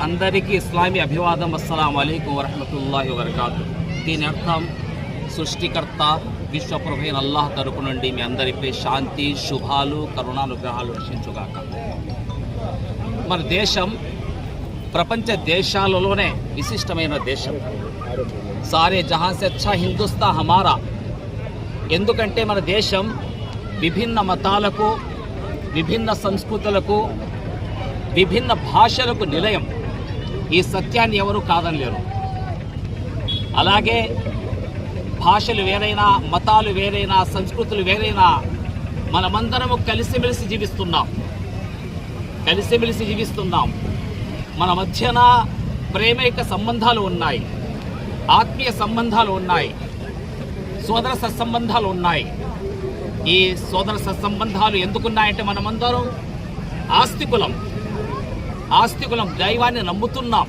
అందరికీ ఇస్లామీ అభివాదం. అస్సలాము అలైకుం వరహ్మతుల్లాహి వబరకాతుహు. దీని అర్థం సృష్టికర్త విశ్వప్రభు అయిన అల్లాహ్ తరపు నుండి మీ అందరిపై శాంతి, శుభాలు, కరుణానుగ్రహాలు వర్షించుగాక. మన దేశం ప్రపంచ దేశాలలోనే విశిష్టమైన దేశం. సారే జహాన్ సే అచ్చా హిందుస్తా హమారా. ఎందుకంటే మన దేశం విభిన్న మతాలకు, విభిన్న సంస్కృతులకు, విభిన్న భాషలకు నిలయం. ఈ సత్యాన్ని ఎవరు కాదనలేరు. అలాగే భాషలు వేరైనా, మతాలు వేరైనా, సంస్కృతులు వేరైనా మనమందరము కలిసిమెలిసి జీవిస్తున్నాం. మన మధ్యన ప్రేమైక సంబంధాలు ఉన్నాయి, ఆత్మీయ సంబంధాలు ఉన్నాయి, సోదర సత్సంబంధాలు ఉన్నాయి. ఈ సోదర సత్సంబంధాలు ఎందుకున్నాయంటే మనమందరం ఆస్తికులం, దైవాన్ని నమ్ముతున్నాం.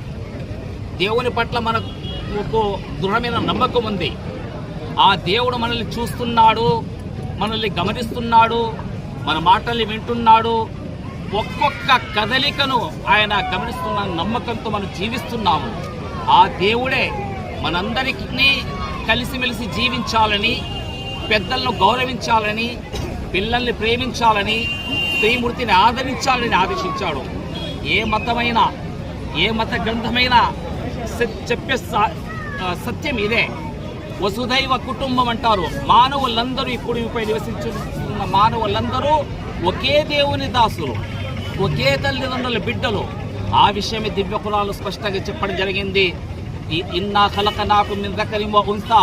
దేవుని పట్ల మనకు దృఢమైన నమ్మకం ఉంది. ఆ దేవుడు మనల్ని చూస్తున్నాడు, మనల్ని గమనిస్తున్నాడు, మన మాటల్ని వింటున్నాడు. ఒక్కొక్క కదలికను ఆయన గమనిస్తున్న నమ్మకంతో మనం జీవిస్తున్నాము. ఆ దేవుడే మనందరికీ కలిసిమెలిసి జీవించాలని, పెద్దలను గౌరవించాలని, పిల్లల్ని ప్రేమించాలని, స్త్రీమూర్తిని ఆదరించాలని ఆదేశించాడు. ఏ మతమైనా, ఏ మత గ్రంథమైనా చెప్పే సత్యం ఇదే. వసుధైవ కుటుంబం అంటారు. మానవులందరూ ఇప్పుడు నివసించున్న మానవులందరూ ఒకే దేవుని దాసులు, ఒకే తల్లిదండ్రుల బిడ్డలు. ఆ విషయమే దివ్య ఖురాన్లో స్పష్టంగా చెప్పడం జరిగింది. ఇన్నా ఖలఖనాకుం మిన్ దకరిన్ వ ఉన్సా.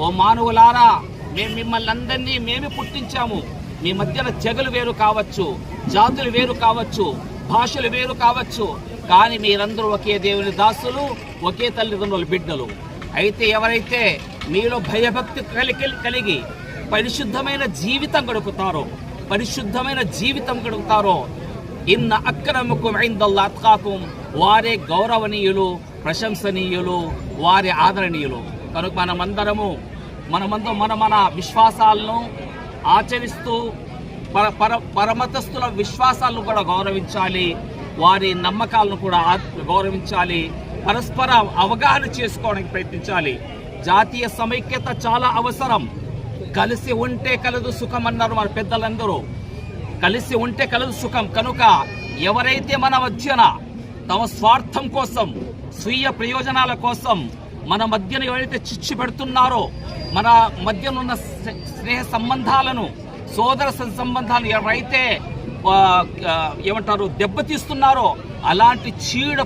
ఓ మానవులారా, మేము మిమ్మల్ని అందరినీ మేమే పుట్టించాము. మీ మధ్యన చెగలు వేరు కావచ్చు, జాతులు వేరు కావచ్చు, భాషలు వేరు కావచ్చు, కానీ మీరందరూ ఒకే దేవుని దాసులు, ఒకే తల్లిదండ్రుల బిడ్డలు. అయితే ఎవరైతే మీలో భయభక్తి కలిగి పరిశుద్ధమైన జీవితం గడుపుతారో ఇన్న అక్రమకుం ఇందల్లాహి అత్కాకుం, వారే గౌరవనీయులు, ప్రశంసనీయులు, వారే ఆదరణీయులు. కనుక మనమందరం మన విశ్వాసాలను ఆచరిస్తూ పరమతస్థుల విశ్వాసాలను కూడా గౌరవించాలి, వారి నమ్మకాలను కూడా గౌరవించాలి, పరస్పర అవగాహన చేసుకోవడానికి ప్రయత్నించాలి. జాతీయ సమైక్యత చాలా అవసరం. కలిసి ఉంటే కలదు సుఖం అన్నారు మన పెద్దలందరూ. కలిసి ఉంటే కలదు సుఖం. కనుక ఎవరైతే మన మధ్యన తమ స్వార్థం కోసం, స్వీయ ప్రయోజనాల కోసం మన మధ్యన ఎవరైతే చిచ్చు పెడుతున్నారో, మన మధ్యన ఉన్న స్నేహ సంబంధాలను, సోదర సంబంధాలు ఎవరైతే దెబ్బతీస్తున్నారో, అలాంటి చీడ